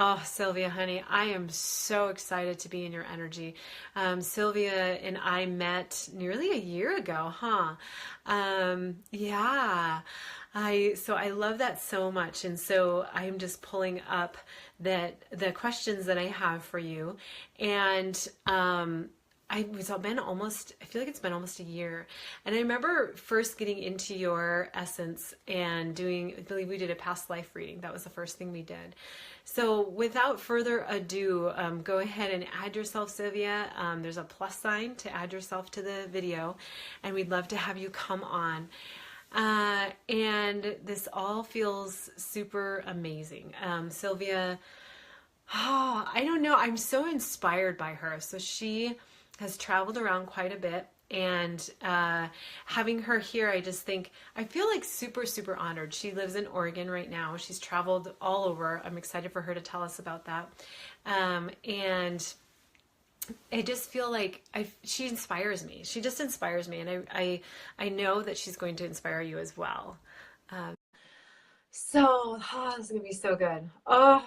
Oh, Sylvia, honey, I am so excited to be in your energy. Sylvia and I met nearly a year ago, huh? Yeah, I love that so much, and so I'm just pulling up that the questions that I have for you, and it's been almost, I feel like it's been almost a year. And I remember first getting into your essence and doing, I believe we did a past life reading. That was the first thing we did. So without further ado, go ahead and add yourself, Silvia. There's a plus sign to add yourself to the video, and we'd love to have you come on. And this all feels super amazing. Sylvia, oh, I don't know. I'm so inspired by her. So she has traveled around quite a bit. And having her here, I just think, I feel like super, super honored. She lives in Oregon right now. She's traveled all over. I'm excited for her to tell us about that. And I just feel like she inspires me. She just inspires me. And I know that she's going to inspire you as well. This is gonna be so good. Oh,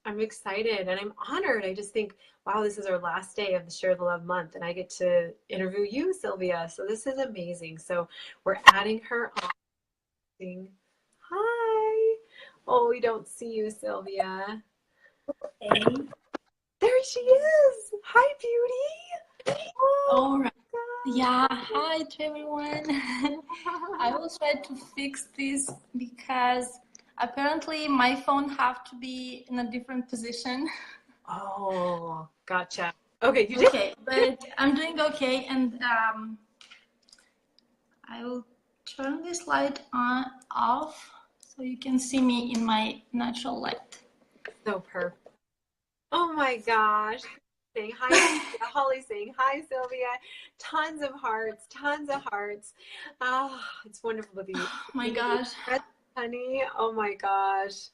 I'm excited and I'm honored. I just think, wow, this is our last day of the Share the Love month, and I get to interview you, Sylvia. So this is amazing. So we're adding her on. Hi. Oh, we don't see you, Sylvia. Hey. There she is. Hi, beauty. Oh, All right. Yeah. Hi to everyone. I will try to fix this because apparently my phone have to be in a different position. oh, gotcha. Okay, you did. Okay, but I'm doing okay, and I will turn this light on off so you can see me in my natural light. So perfect. Oh my gosh. Saying hi, Holly saying hi, Sylvia. Tons of hearts, tons of hearts. Oh, it's wonderful to be Oh my you know, gosh. honey. Oh my gosh.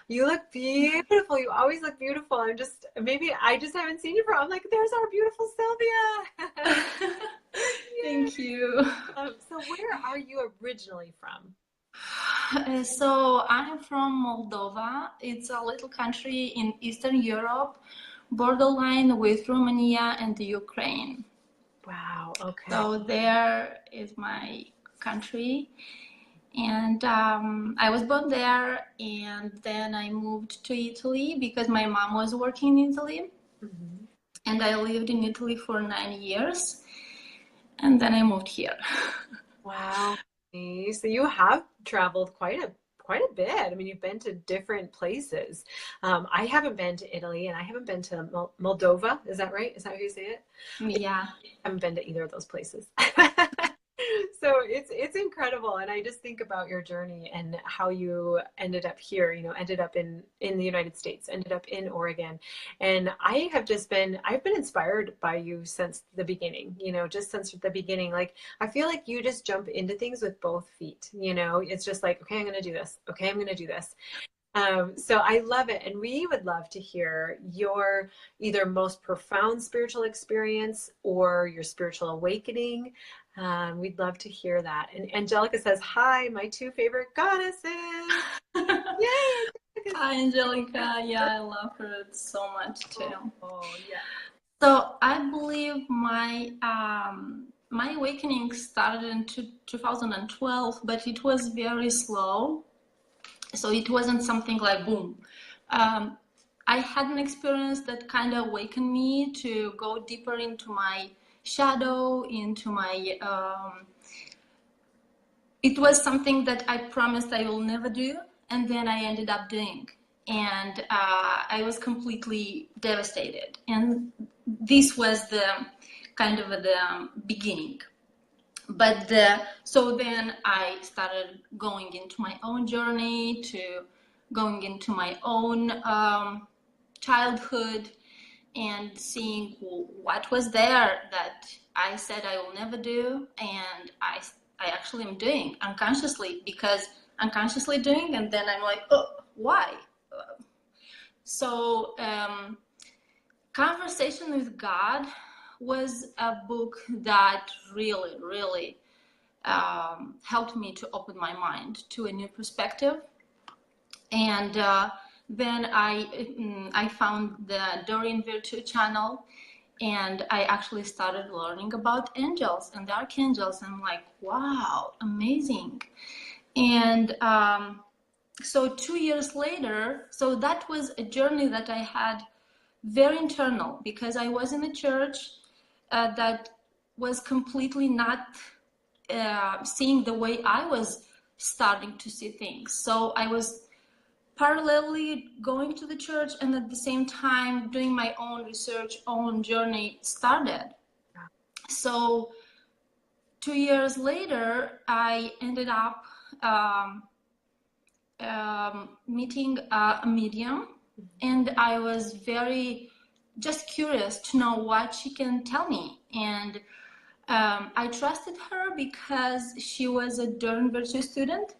You look beautiful. You always look beautiful. Maybe I just haven't seen you for, I'm like, there's our beautiful Sylvia. Yeah. Thank you. So where are you originally from? So I'm from Moldova. It's a little country in Eastern Europe, borderline with Romania and the Ukraine. Wow. Okay. So there is my country, and I was born there, and then I moved to Italy because my mom was working in Italy, Mhm. and I lived in Italy for 9 years, and then I moved here. Wow. So you have traveled quite a bit. I mean, you've been to different places. I haven't been to Italy and I haven't been to Moldova. Is that right? Is that how you say it? Yeah. I haven't been to either of those places. So it's incredible, and I just think about your journey and how you ended up here, ended up in the United States, ended up in Oregon. And I've been inspired by you since the beginning, just since the beginning. Like, I feel like you just jump into things with both feet, it's just like, okay, I'm going to do this. Okay, I'm going to do this. So I love it. And we would love to hear your either most profound spiritual experience or your spiritual awakening. We'd love to hear that. And Angelica says, hi, my two favorite goddesses. Yay! Hi, Angelica. Yeah, I love her so much too. Oh, yeah. So I believe my awakening started in 2012, but it was very slow. So it wasn't something like boom. Um, I had an experience that kind of awakened me to go deeper into my shadow, into my. It was something that I promised I will never do, and then I ended up doing. And I was completely devastated. And this was the kind of the beginning. But so then I started going into my own journey, to going into my own childhood, and seeing what was there that I said I will never do, and I actually am doing unconsciously, because unconsciously doing, and then I'm like, oh, why? So Conversation with God was a book that really, really helped me to open my mind to a new perspective. And Then I found the Doreen Virtue channel, and I actually started learning about angels and the archangels. I'm like, wow, amazing. And so 2 years later, so that was a journey that I had very internal, because I was in a church that was completely not seeing the way I was starting to see things. So I was parallelly going to the church and at the same time doing my own research, own journey started. So 2 years later, I ended up meeting a medium, and I was very just curious to know what she can tell me. And I trusted her because she was a Doreen Virtue student.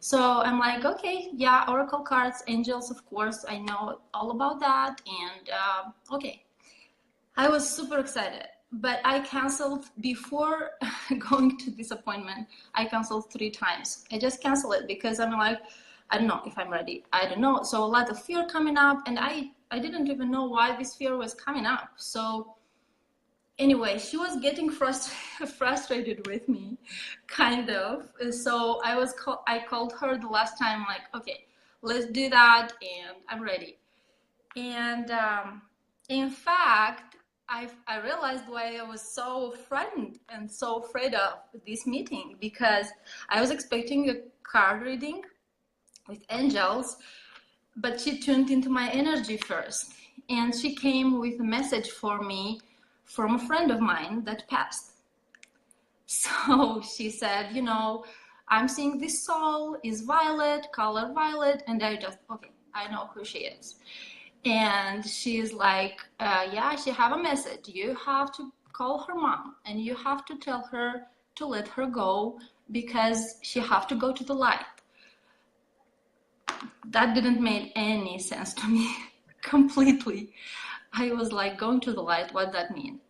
So I'm like, okay, yeah, Oracle cards, angels, of course, I know all about that. And okay, I was super excited. But I canceled before going to this appointment. I canceled 3 times. I just canceled it because I'm like, I don't know if I'm ready. I don't know. So a lot of fear coming up, and I didn't even know why this fear was coming up. So anyway, she was getting frustrated with me, kind of. So I called her the last time, like, okay, let's do that, and I'm ready. And in fact, I realized why I was so frightened and so afraid of this meeting, because I was expecting a card reading with angels, but she tuned into my energy first, and she came with a message for me from a friend of mine that passed. So she said, I'm seeing this soul is violet, color violet, and okay, I know who she is. And she's like, yeah, she have a message. You have to call her mom, and you have to tell her to let her go, because she have to go to the light. That didn't make any sense to me. Completely. I was like, going to the light, what that mean?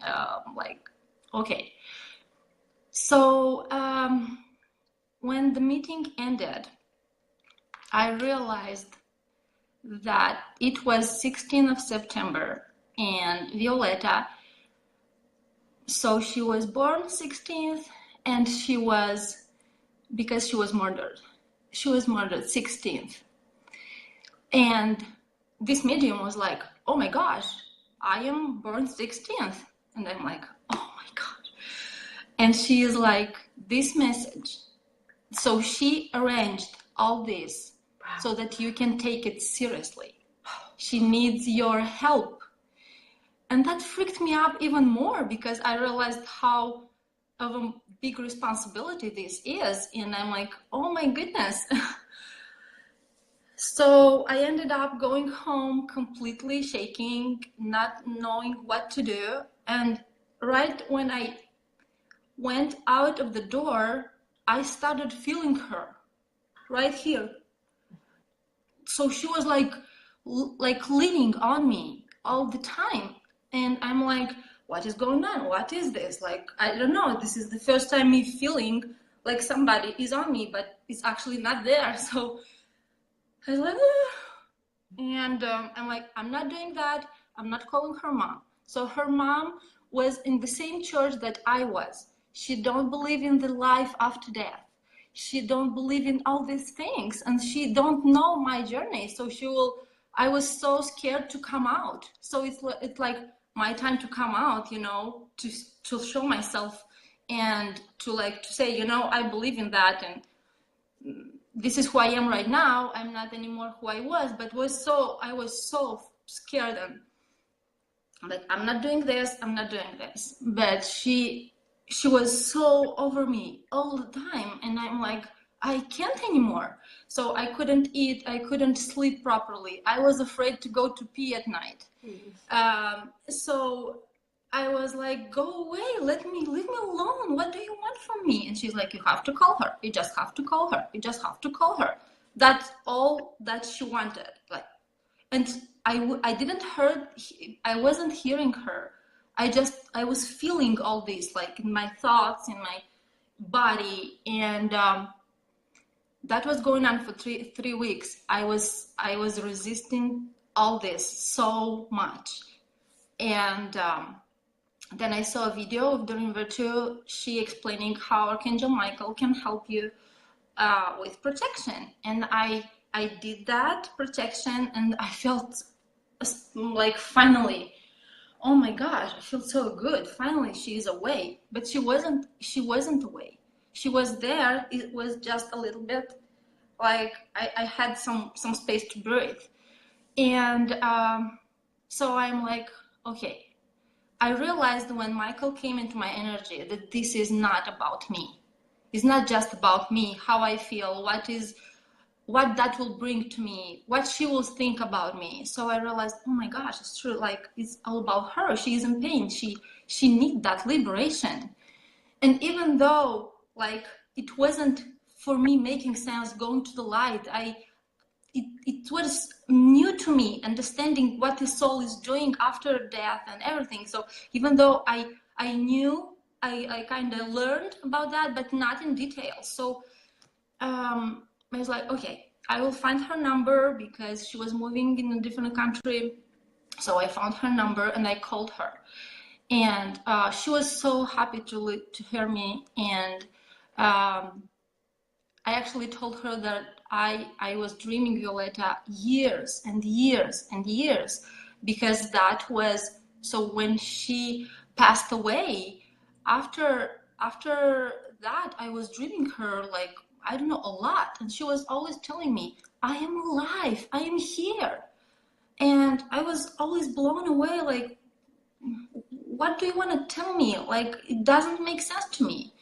Like, okay. So when the meeting ended, I realized that it was 16th of September, and Violeta, so she was born 16th, and because she was murdered 16th. And this medium was like, oh my gosh, I am born 16th. And I'm like, oh my gosh. And she is like, this message. So she arranged all this so that you can take it seriously. She needs your help. And that freaked me up even more, because I realized how of a big responsibility this is. And I'm like, oh my goodness. So I ended up going home completely shaking, not knowing what to do. And right when I went out of the door, I started feeling her right here. So she was like leaning on me all the time. And I'm like, what is going on? What is this? Like, I don't know. This is the first time me feeling like somebody is on me, but it's actually not there. So I was like, and I'm like, I'm not doing that. I'm not calling her mom. So her mom was in the same church that I was. She don't believe in the life after death. She don't believe in all these things, and she don't know my journey. So I was so scared to come out. So it's like my time to come out, to show myself, and to say, I believe in that, and this is who I am right now. I'm not anymore who I was, but I was so scared, and like, I'm not doing this, I'm not doing this. But she was so over me all the time, and I'm like, I can't anymore. So I couldn't eat, I couldn't sleep properly. I was afraid to go to pee at night. So I was like, go away, leave me alone. What do you want from me? And she's like, you have to call her. You just have to call her. You just have to call her. That's all that she wanted. Like, and I didn't heard, I wasn't hearing her. I was feeling all this, like in my thoughts, in my body. And that was going on for three weeks. I was resisting all this so much. And then I saw a video of during virtue, she explaining how Archangel Michael can help you with protection. And I did that protection, and I felt like finally, oh my gosh, I feel so good. Finally, she's away. But she wasn't away. She was there. It was just a little bit like I had some space to breathe. And so I'm like, okay. I realized when Michael came into my energy that this is not about me. It's not just about me, how I feel, what that will bring to me, what she will think about me. So I realized, oh my gosh, it's true. Like, it's all about her. She is in pain. She needs that liberation. And even though like it wasn't for me making sense going to the light, it was new to me, understanding what the soul is doing after death and everything. So even though I knew, I kind of learned about that, but not in detail. So I was like, okay, I will find her number because she was moving in a different country. So I found her number and I called her. And she was so happy to hear me. And I actually told her that I was dreaming Violeta years and years and years, because that was, so when she passed away, after that I was dreaming her, like, I don't know, a lot. And she was always telling me, I am alive, I am here. And I was always blown away, like, what do you want to tell me? Like, it doesn't make sense to me.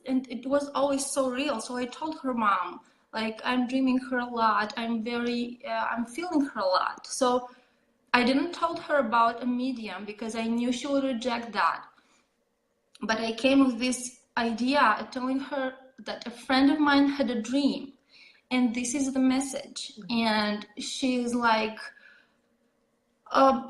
And it was always so real. So I told her mom, like, I'm dreaming her a lot. I'm feeling her a lot. So I didn't told her about a medium because I knew she would reject that. But I came with this idea telling her that a friend of mine had a dream and this is the message. And she's like, I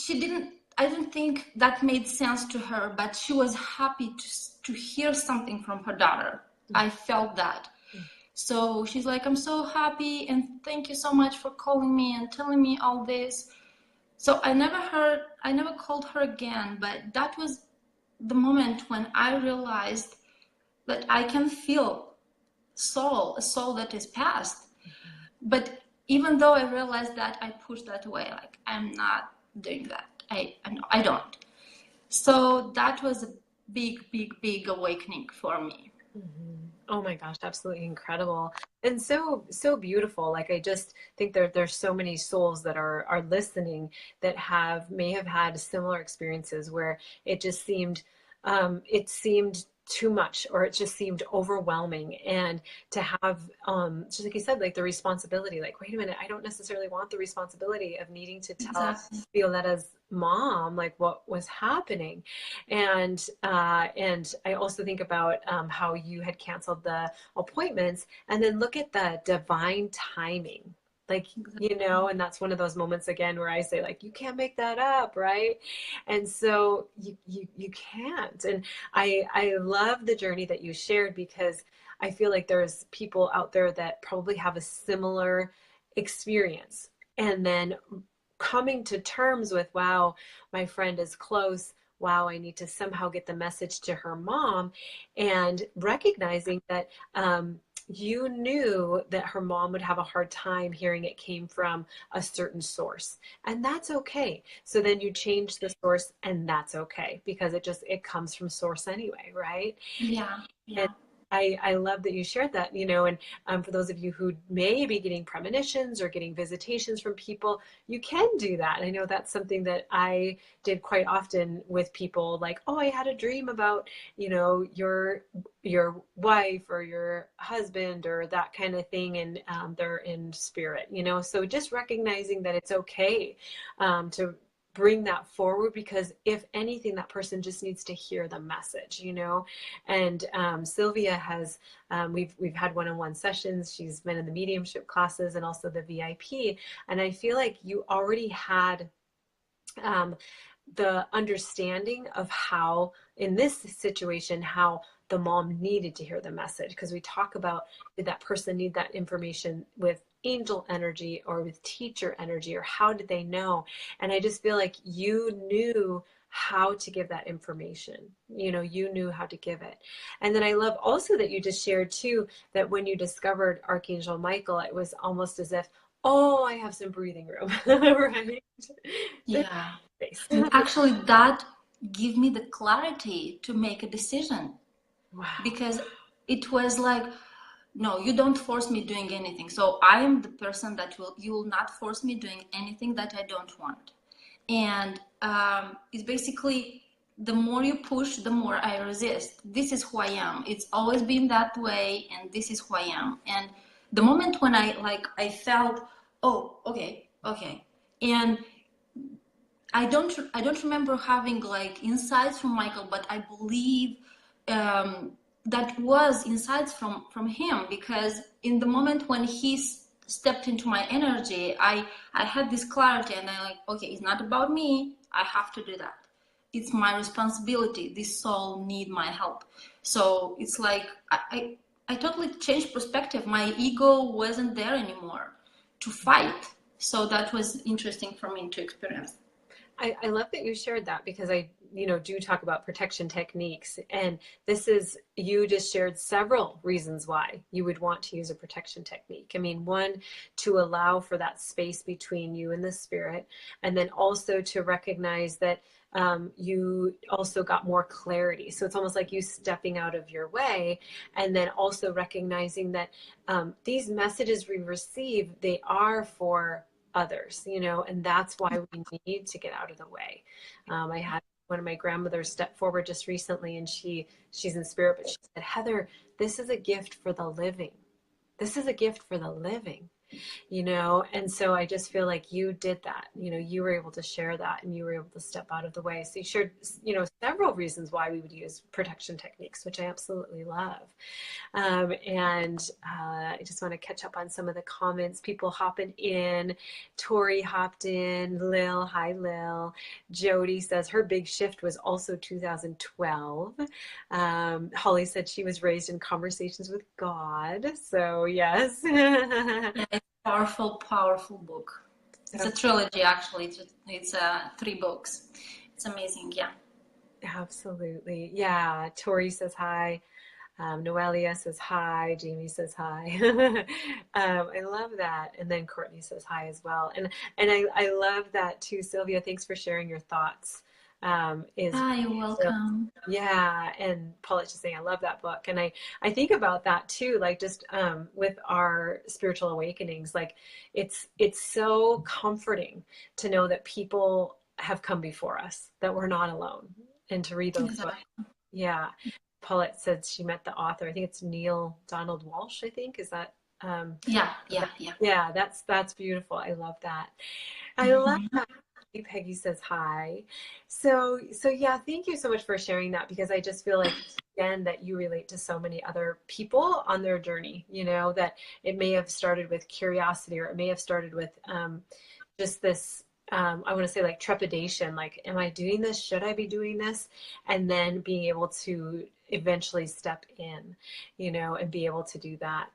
didn't think that made sense to her, but she was happy to hear something from her daughter. I felt that. So she's like, I'm so happy and thank you so much for calling me and telling me all this. So I never called her again, but that was the moment when I realized that I can feel a soul that is past. But even though I realized that, I pushed that away. Like, I'm not doing that. I don't. So that was a big awakening for me. Mm-hmm. Oh my gosh, absolutely incredible. And so beautiful. Like, I just think there's so many souls that are listening that may have had similar experiences where it seemed too much, or it just seemed overwhelming. And to have just like you said, like the responsibility, like, wait a minute, I don't necessarily want the responsibility of needing to tell Exactly. Violetta's mom like what was happening. And I also think about how you had canceled the appointments, and then look at the divine timing. Like, and that's one of those moments again where I say, like, you can't make that up, right? And so you can't. And I love the journey that you shared, because I feel like there's people out there that probably have a similar experience, and then coming to terms with, wow, my friend is close. Wow, I need to somehow get the message to her mom, and recognizing that you knew that her mom would have a hard time hearing it came from a certain source, and that's okay. So then you change the source, and that's okay, because it comes from source anyway, right? Yeah. And Yeah. I love that you shared that, and for those of you who may be getting premonitions or getting visitations from people, you can do that. I know that's something that I did quite often with people, like, oh, I had a dream about, your wife or your husband or that kind of thing, and they're in spirit, so just recognizing that it's okay to bring that forward, because if anything, that person just needs to hear the message, and Silvia has we've had one-on-one sessions. She's been in the mediumship classes and also the VIP, and I feel like you already had the understanding of how, in this situation, how the mom needed to hear the message, because we talk about, did that person need that information with angel energy or with teacher energy, or how did they know? And I just feel like you knew how to give that information. You knew how to give it. And then I love also that you just shared too, that when you discovered Archangel Michael, it was almost as if, oh, I have some breathing room, right? Yeah. And actually that gave me the clarity to make a decision. Wow. Because it was like, no, you don't force me doing anything. So I am the person that you will not force me doing anything that I don't want. And it's basically, the more you push, the more I resist. This is who I am. It's always been that way, and this is who I am. And the moment when I felt, oh, okay, and I don't remember having like insights from Michael, but I believe that was insights from him, because in the moment when he stepped into my energy, I had this clarity, and I like, okay, it's not about me. I have to do that. It's my responsibility. This soul need my help. So it's like I totally changed perspective. My ego wasn't there anymore to fight. So that was interesting for me to experience. I love that you shared that, because I do talk about protection techniques, and this is, you just shared several reasons why you would want to use a protection technique. I mean, one, to allow for that space between you and the spirit, and then also to recognize that you also got more clarity. So it's almost like you stepping out of your way, and then also recognizing that these messages we receive, they are for others, and that's why we need to get out of the way. I had one of my grandmothers step forward just recently, and she's in spirit, but she said, Heather, this is a gift for the living. This is a gift for the living. And so I just feel like you did that. You were able to share that, and you were able to step out of the way. So you shared, several reasons why we would use protection techniques, which I absolutely love. And I just want to catch up on some of the comments. People hopping in. Tori hopped in. Lil, hi Lil. Jody says her big shift was also 2012. Holly said she was raised in conversations with God. So yes. Powerful book. It's a trilogy, actually. It's 3 books. It's amazing. Yeah. Absolutely. Yeah. Tori says hi. Noelia says hi. Jamie says hi. I love that. And then Courtney says hi as well. And I love that too, Silvia. Thanks for sharing your thoughts. You're welcome. Yeah, and Paulette's just saying, I love that book. And I think about that too, like just with our spiritual awakenings, like it's so comforting to know that people have come before us, that we're not alone, and to read those books. Yeah. Paulette said she met the author. I think it's Neil Donald Walsh, I think. Is that Yeah, that's beautiful. I love that. I love that. Peggy says hi. So yeah, thank you so much for sharing that, because I just feel like, again, that you relate to so many other people on their journey, that it may have started with curiosity, or it may have started with just this I want to say like trepidation, like, am I doing this? Should I be doing this? And then being able to eventually step in, and be able to do that.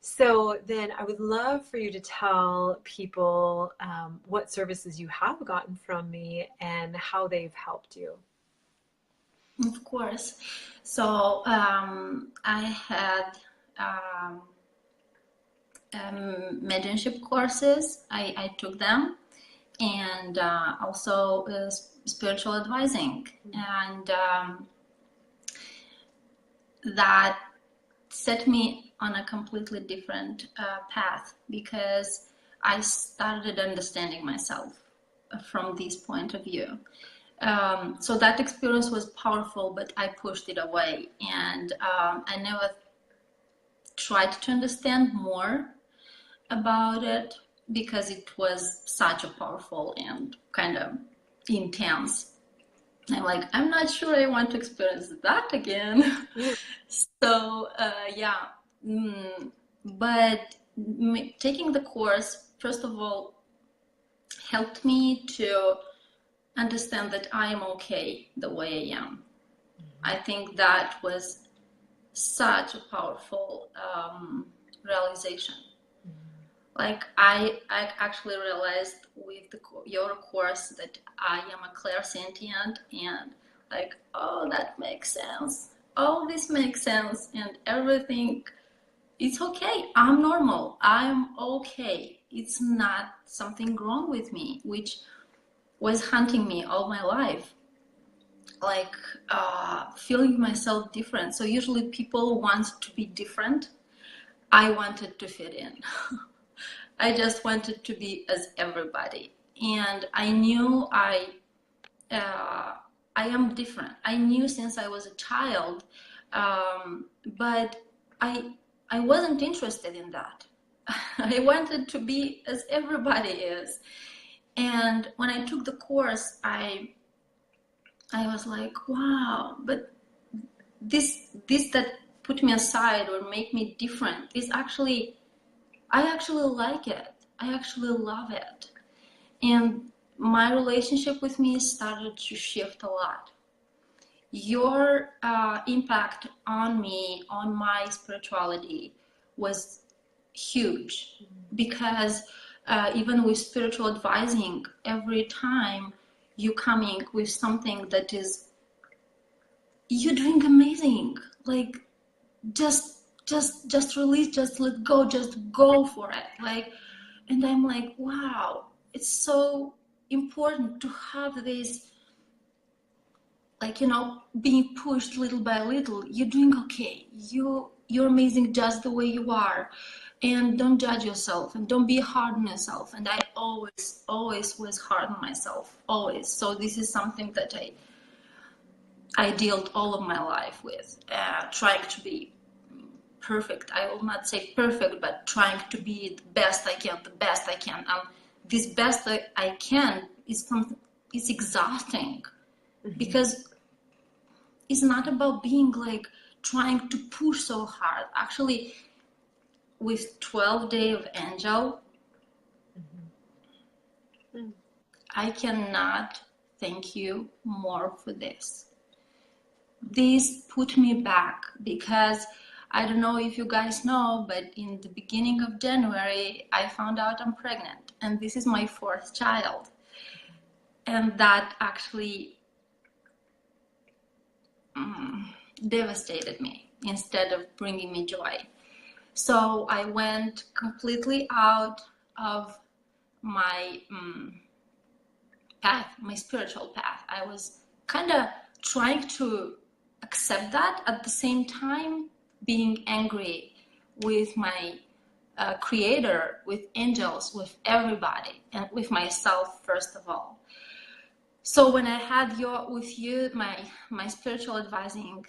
So then I would love for you to tell people what services you have gotten from me and how they've helped you. Of course. So I had mediumship courses. I took them, and also spiritual advising, and that set me on a completely different path, because I started understanding myself from this point of view. So that experience was powerful, but I pushed it away, and I never tried to understand more about it, because it was such a powerful and kind of intense. I'm like, I'm not sure I want to experience that again. So but taking the course, first of all, helped me to understand that I am okay the way I am. I think that was such a powerful realization. Like I actually realized with your course that I am a clairsentient, and like, oh, that makes sense. All this makes sense, and everything. It's okay. I'm normal. I'm okay. It's not something wrong with me, which was hunting me all my life. Like feeling myself different. So usually people want to be different. I wanted to fit in. I just wanted to be as everybody, and I knew I am different. I knew since I was a child, but I wasn't interested in that. I wanted to be as everybody is, and when I took the course, I was like, wow, but this that put me aside or make me different is actually, I actually like it. I actually love it. And my relationship with me started to shift a lot. Your impact on me, on my spirituality, was huge, because even with spiritual advising, every time you coming with something that is, you're doing amazing, like just release, just let go, just go for it, like, and I'm like, wow, it's so important to have this, like, being pushed little by little. You're doing okay, you're amazing just the way you are, and don't judge yourself and don't be hard on yourself. And I always was hard on myself, always. So this is something that I dealt all of my life with, trying to be perfect. I will not say perfect, but trying to be the best I can, the best I can. This best that I can is something, is exhausting, because it's not about being like trying to push so hard. Actually, with 12 Day of Angel, I cannot thank you more for this. This put me back, because I don't know if you guys know, but in the beginning of January, I found out I'm pregnant, and this is my fourth child. And that actually devastated me instead of bringing me joy. So I went completely out of my path, my spiritual path. I was kind of trying to accept that, at the same time being angry with my creator, with angels, with everybody, and with myself first of all. So when I had with you my spiritual advising,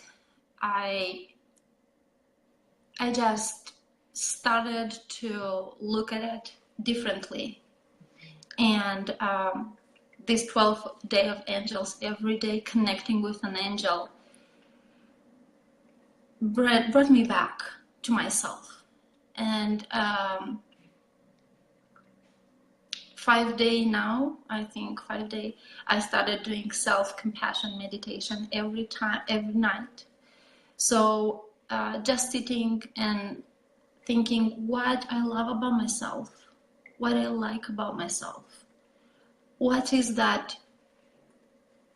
I just started to look at it differently. And this 12th Day of Angels, every day connecting with an angel, brought me back to myself. And 5 day now, I think 5 day, I started doing self-compassion meditation every night. So just sitting and thinking what I love about myself, what I like about myself, what is that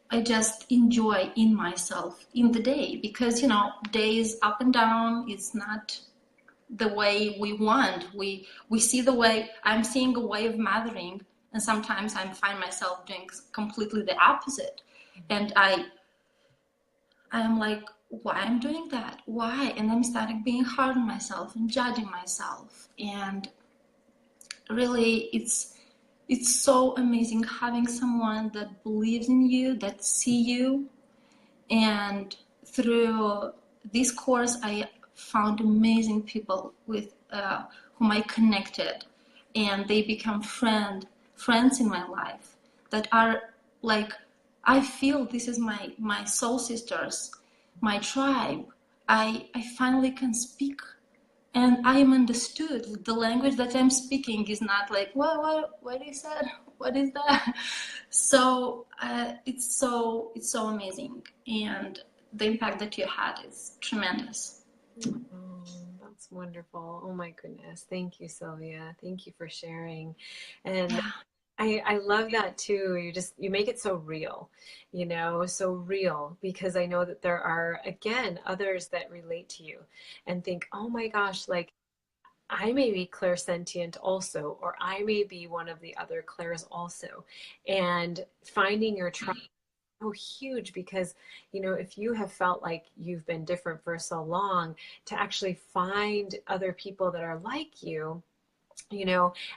I just enjoy in myself in the day. Because days up and down is not the way we want. We see the way, I'm seeing a way of mothering, and sometimes I find myself doing completely the opposite. And I am like, why I'm doing that? Why? And I'm starting being hard on myself and judging myself. And really, it's so amazing having someone that believes in you, that see you. And through this course, I found amazing people with whom I connected, and they become friends in my life that are like, I feel this is my soul sisters, my tribe. I finally can speak, and I am understood. The language that I'm speaking is not like, what is that? What is that? So it's so amazing, and the impact that you had is tremendous. Oh, that's wonderful. Oh my goodness. Thank you, Silvia. Thank you for sharing. And Yeah. I love that too. You make it so real, so real, because I know that there are, again, others that relate to you and think, oh my gosh, like I may be clairsentient also, or I may be one of the other clairs also. And finding your tribe is so huge because, if you have felt like you've been different for so long, to actually find other people that are like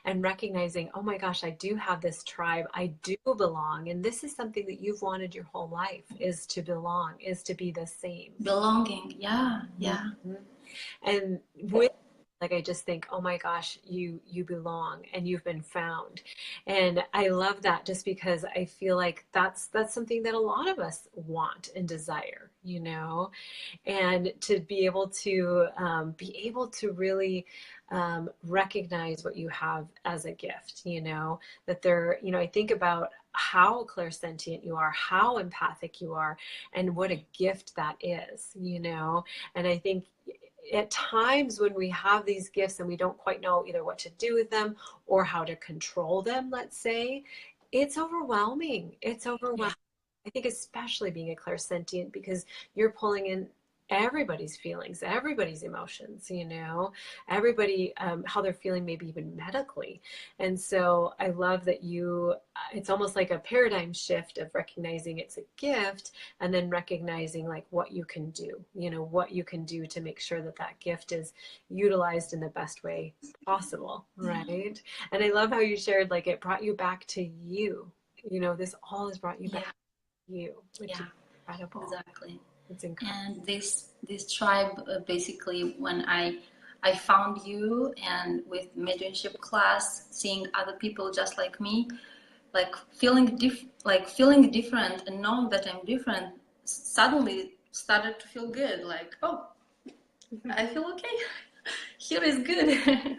and recognizing, oh my gosh, I do have this tribe. I do belong. And this is something that you've wanted your whole life, is to belong, is to be the same. Belonging. Yeah. Yeah. Mhm. And with, like, I just think, oh my gosh, you belong and you've been found. And I love that, just because I feel like that's something that a lot of us want and desire, and to be able to really recognize what you have as a gift, that I think about how clairsentient you are, how empathic you are, and what a gift that is, and I think at times when we have these gifts and we don't quite know either what to do with them or how to control them, let's say, it's overwhelming. It's Yeah. overwhelming. I think especially being a clairsentient, because you're pulling in everybody's feelings, everybody's emotions, everybody, how they're feeling, maybe even medically. And so I love that it's almost like a paradigm shift of recognizing it's a gift, and then recognizing like what you can do, what you can do to make sure that that gift is utilized in the best way possible. Right. And I love how you shared, like, it brought you back to you. This all has brought you back Yeah. to you, which is Yeah. incredible. Exactly. It's incredible. And this tribe, basically, when I found you, and with mediumship class, seeing other people just like me, like feeling different and knowing that I'm different, suddenly started to feel good. Like, oh, I feel okay. Here is good. I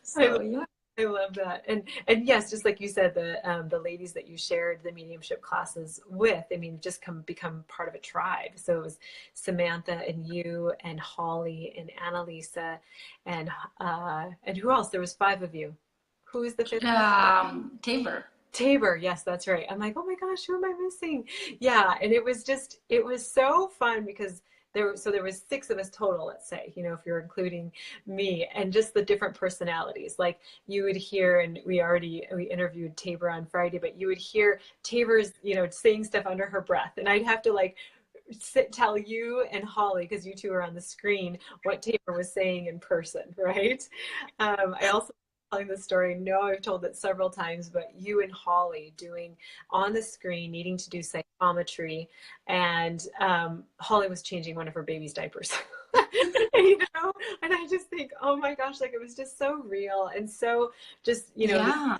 So yeah. I love that. And yes, just like you said, the ladies that you shared the mediumship classes with, I mean, just become part of a tribe. So it was Samantha and you and Holly and Annalisa and who else? There was five of you. Who is the fifth? Tabor. Tabor, yes, that's right. I'm like, oh my gosh, who am I missing? Yeah, and it was so fun because there was six of us total, let's say, if you're including me, and just the different personalities. Like, you would hear, and we interviewed Tabor on Friday, but you would hear Tabor's, saying stuff under her breath, and I'd have to like tell you and Holly, because you two are on the screen, what Tabor was saying in person, right? I also telling the story. No, I've told it several times, but you and Holly doing on the screen, needing to do psychometry, and Holly was changing one of her baby's diapers. And I just think, oh my gosh, like, it was just so real and so just, Yeah.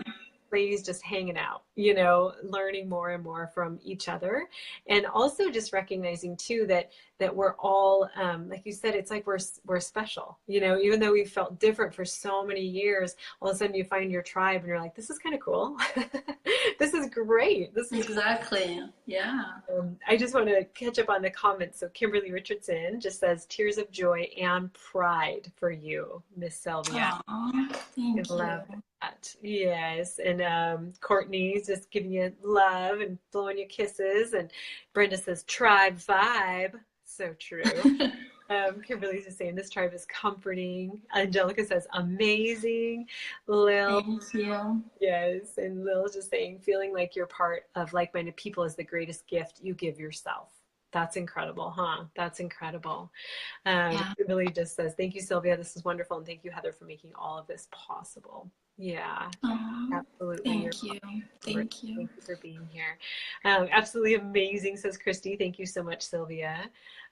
ladies just hanging out, learning more and more from each other. And also just recognizing too that we're all, like you said, it's like we're special, even though we felt different for so many years, all of a sudden you find your tribe and you're like, this is kind of cool. This is great. This is Exactly. Yeah. I just want to catch up on the comments. So Kimberly Richardson just says tears of joy and pride for you, Miss Sylvia. Aw, I thank love you. that. Yes. And Courtney's just giving you love and blowing you kisses. And Brenda says tribe vibe. So true. Kimberly's just saying this tribe is comforting. Angelica says amazing. Lil, Thank you. yes. And Lil's just saying feeling like you're part of like-minded people is the greatest gift you give yourself. That's incredible, huh? That's incredible. Yeah. Kimberly just says, thank you, Sylvia. This is wonderful. And thank you, Heather, for making all of this possible. Yeah, Aw, absolutely. You're thank you. welcome. Thank you. Thank you for being here. Absolutely amazing, says Christy. Thank you so much, Sylvia.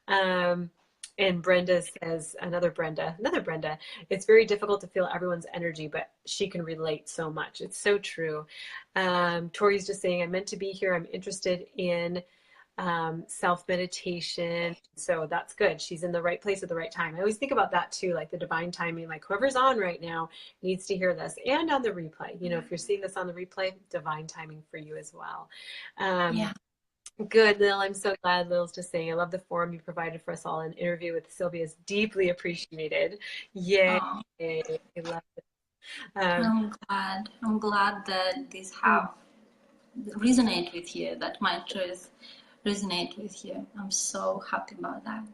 Um, and Brenda says, another Brenda, it's very difficult to feel everyone's energy, but she can relate so much. It's so true. Tori's just saying, I'm meant to be here. I'm interested in self meditation. So that's good. She's in the right place at the right time. I always think about that too, like the divine timing, like whoever's on right now needs to hear this, and on the replay. If you're seeing this on the replay, divine timing for you as well. Yeah. Good, Lil. I'm so glad Lil's just saying. I love the forum you provided for us all. An interview with Silvia is deeply appreciated. Yay. Oh, I love it. Um, I'm glad. I'm glad that these have resonate with you, that my truth resonate with you. I'm so happy about that.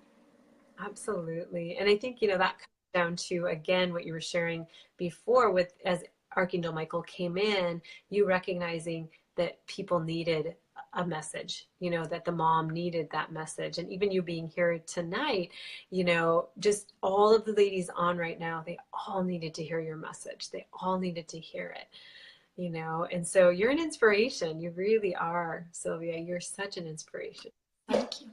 Absolutely. And I think, that comes down to, again, what you were sharing before with as Archangel Michael came in, you recognizing that people needed a message, that the mom needed that message. And even you being here tonight, just all of the ladies on right now, they all needed to hear your message. They all needed to hear it, And so you're an inspiration. You really are, Silvia. You're such an inspiration. Thank you.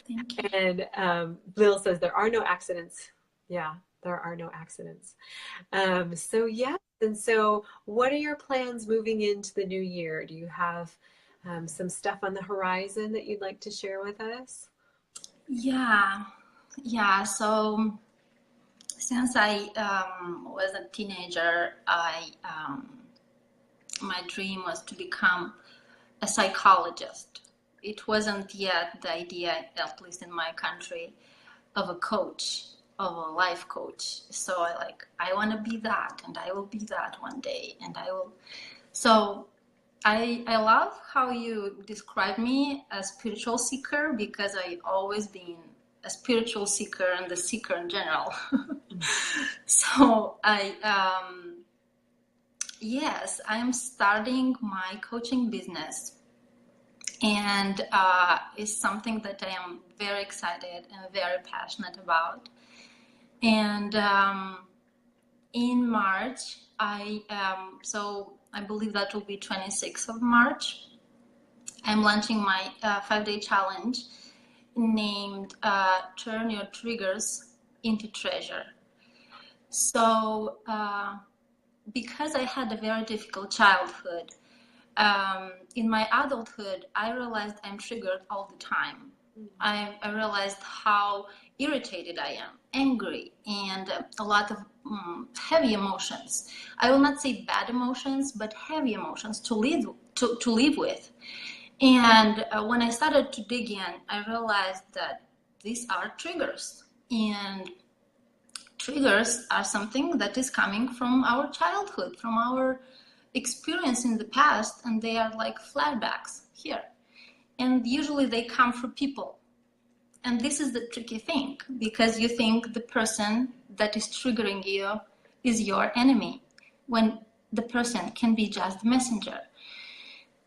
Thank you. And Lil says there are no accidents. Yeah, there are no accidents. So yes, and so what are your plans moving into the new year? Do you have some stuff on the horizon that you'd like to share with us? Yeah. Yeah. So since I was a teenager, my dream was to become a psychologist. It wasn't yet the idea, at least in my country, of a coach, of a life coach. So I want to be that, and I will be that one day, and I will. So I love how you describe me as spiritual seeker, because I always been a spiritual seeker and the seeker in general. So yes, I am starting my coaching business, and it's something that I am very excited and very passionate about. And in March, so I believe that will be 26th of March, I'm launching my 5-day challenge named Turn Your Triggers into Treasure. So because I had a very difficult childhood, in my adulthood, I realized I'm triggered all the time. I realized how irritated I am, angry, and a lot of heavy emotions. I will not say bad emotions, but heavy emotions to live with. And when I started to dig in, I realized that these are triggers. And triggers are something that is coming from our childhood, from our experience in the past, and they are like flashbacks here. And usually they come from people. And this is the tricky thing, because you think the person that is triggering you is your enemy, when the person can be just the messenger.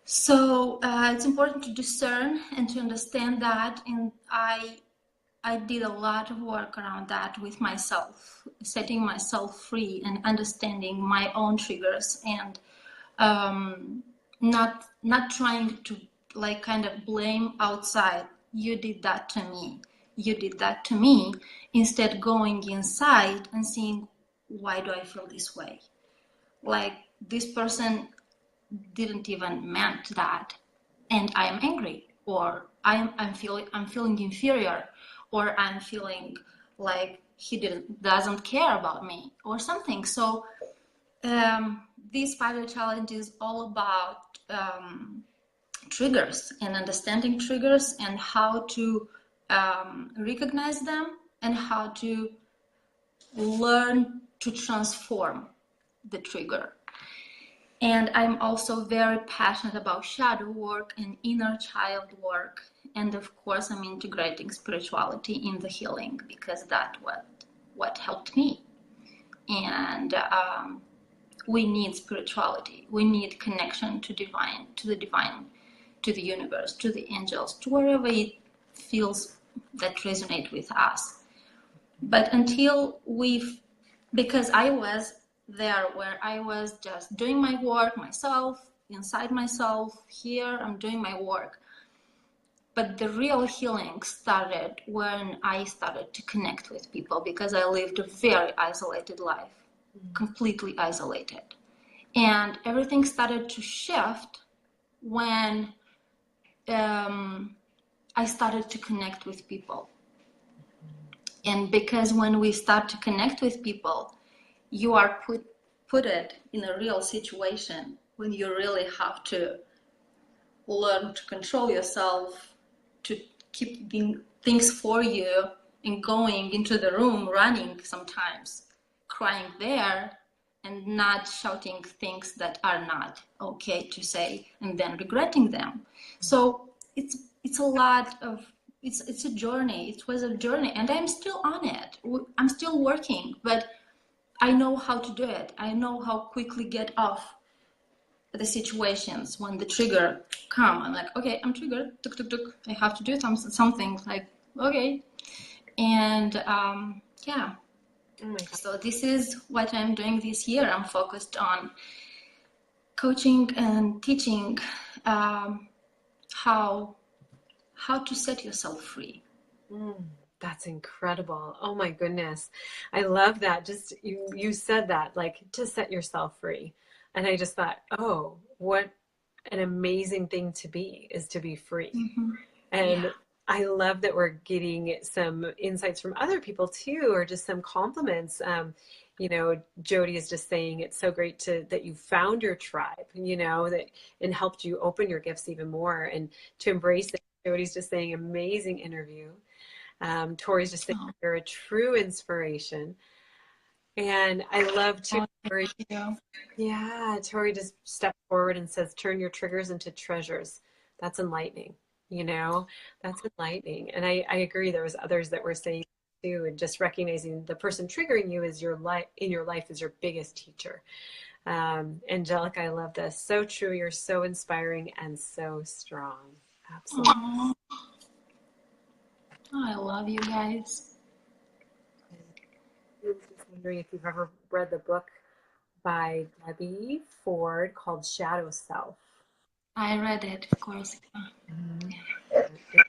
So it's important to discern and to understand that. And I did a lot of work around that with myself, setting myself free and understanding my own triggers, and not trying to kind of blame outside. You did that to me. You did that to me. Instead, going inside and seeing, why do I feel this way? Like, this person didn't even meant that, and I am angry, or I'm feeling inferior, or I'm feeling like he doesn't care about me or something. So this 5-day challenge is all about triggers and understanding triggers, and how to recognize them, and how to learn to transform the trigger. And I'm also very passionate about shadow work and inner child work. And of course, I'm integrating spirituality in the healing, because that's what helped me. And we need spirituality. We need connection to divine, to the universe, to the angels, to wherever it feels that resonate with us. But until because I was there, where I was just doing my work myself, inside myself, here I'm doing my work. But the real healing started when I started to connect with people, because I lived a very isolated life, completely isolated. And everything started to shift when I started to connect with people. And because when we start to connect with people, you are put it in a real situation when you really have to learn to control yourself, to keep things for you, and going into the room, running sometimes, crying there, and not shouting things that are not okay to say, and then regretting them. So it's a lot of, it's a journey. It was a journey, and I'm still on it. I'm still working, but I know how to do it. I know how quickly get off the situations when the trigger come. I'm like, okay, I'm triggered. Tuk, tuk, tuk. I have to do something. Like, okay, and yeah. Oh my God. So this is what I'm doing this year. I'm focused on coaching and teaching how to set yourself free. That's incredible. Oh my goodness. I love that. Just you said that, like, to set yourself free. And I just thought, oh, what an amazing thing to be, is to be free. Mm-hmm. And Yeah. I love that we're getting some insights from other people too, or just some compliments. You know, Jody is just saying it's so great that you found your tribe, you know, that and helped you open your gifts even more and to embrace it. Jody's just saying amazing interview. Tori's just saying you're a true inspiration. And I love to, Tori, yeah, Tori just stepped forward and says, turn your triggers into treasures. That's enlightening, you know, that's enlightening. And I agree. There was others that were saying too, and just recognizing the person triggering you is your life in your life is your biggest teacher. Angelica, I love this. So true. You're so inspiring and so strong. Absolutely. Aww. I love you guys. I was just wondering if you've ever read the book by Debbie Ford called Shadow Self. I read it, of course. Mm-hmm.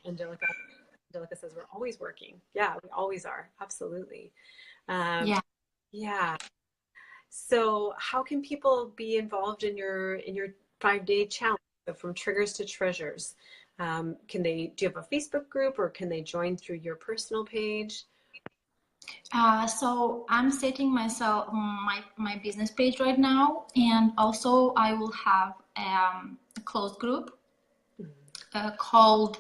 Angelica says we're always working. Yeah, we always are. Absolutely. Yeah. Yeah. So how can people be involved in your 5-day challenge? So from triggers to treasures. Do you have a Facebook group or can they join through your personal page? So I'm setting myself my business page right now, and also I will have a closed group called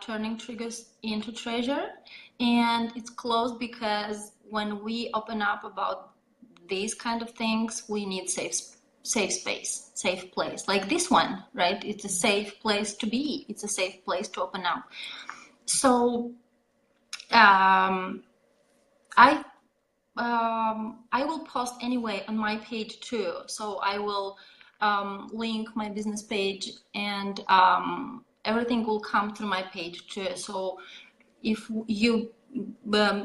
Turning Triggers into Treasure, and it's closed because when we open up about these kind of things, we need safe space, safe place, like this one, right? It's a safe place to be. It's a safe place to open up. So I will post anyway on my page too. So I will link my business page, and everything will come through my page too. So if you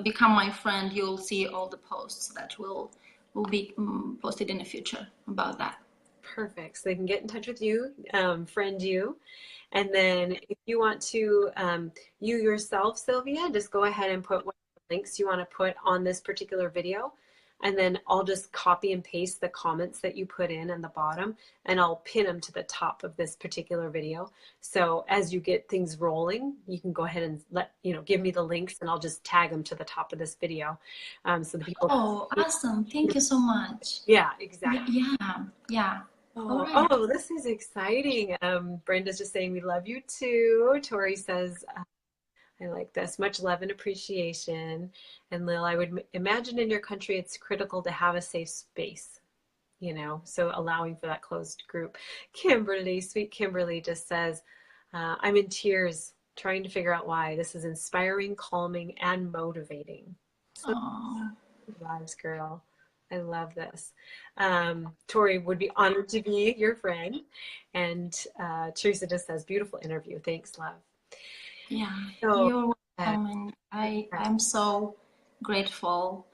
become my friend, you'll see all the posts that will be posted in the future about that. Perfect. So they can get in touch with you, friend you. And then if you want to, you yourself, Silvia, just go ahead and put what links you want to put on this particular video. And then I'll just copy and paste the comments that you put in the bottom, and I'll pin them to the top of this particular video. So as you get things rolling, you can go ahead and give me the links, and I'll just tag them to the top of this video. So the people. Oh, awesome. Thank you so much. Yeah, exactly. Yeah. Oh, this is exciting. Brenda's just saying we love you too. Tori says, I like this. Much love and appreciation. And Lil, I would imagine in your country it's critical to have a safe space, so allowing for that closed group. Kimberly, sweet Kimberly just says, I'm in tears trying to figure out why. This is inspiring, calming, and motivating. So, lives, girl. I love this. Tori would be honored to be your friend. And Teresa just says, beautiful interview. Thanks, love. Yeah, you're welcome. And I'm so grateful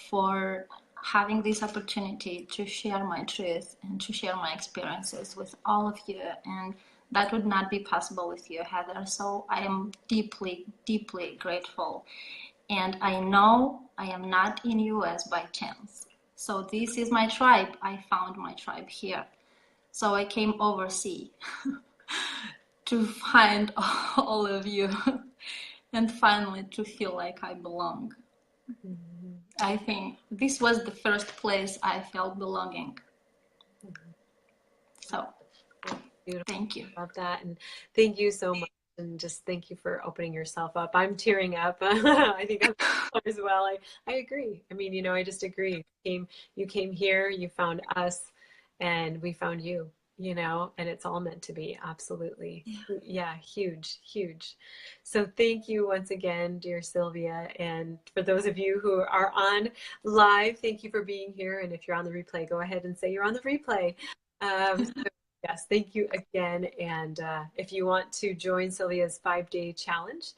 for having this opportunity to share my truth and to share my experiences with all of you. And that would not be possible with you, Heather. So I am deeply, deeply grateful. And I know I am not in US by chance. So this is my tribe. I found my tribe here. So I came overseas to find all of you and finally to feel like I belong. Mm-hmm. I think this was the first place I felt belonging. Mm-hmm. So Beautiful. Thank you. Love that. And thank you so much. And just thank you for opening yourself up. I'm tearing up. I think I'm as well. I agree. I mean, I just agree. You came here, you found us, and we found you, and it's all meant to be. Absolutely. Yeah. Yeah, huge, huge. So thank you once again, dear Silvia. And for those of you who are on live, thank you for being here. And if you're on the replay, go ahead and say you're on the replay. So yes, thank you again. And if you want to join Silvia's 5-day challenge,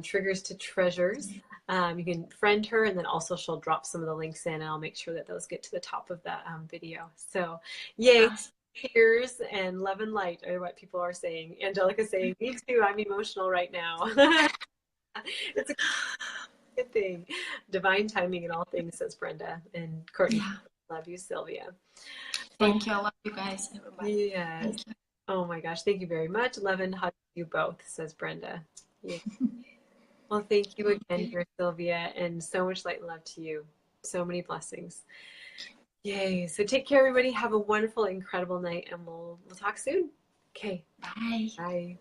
Triggers to Treasures, you can friend her, and then also she'll drop some of the links in, and I'll make sure that those get to the top of the video. So yay. Awesome. Tears and love and light are what people are saying. Angelica's saying, me too, I'm emotional right now. It's a good thing. Divine timing in all things, says Brenda. And Courtney, Yeah. love you, Silvia. Thank you. I love you guys, everybody. Yes. Thank you. Oh my gosh. Thank you very much. Love and hug you both, says Brenda. Yeah. Well, thank you again, dear Silvia, and so much light and love to you. So many blessings. Yay. So take care, everybody. Have a wonderful, incredible night, and we'll talk soon. Okay. Bye. Bye.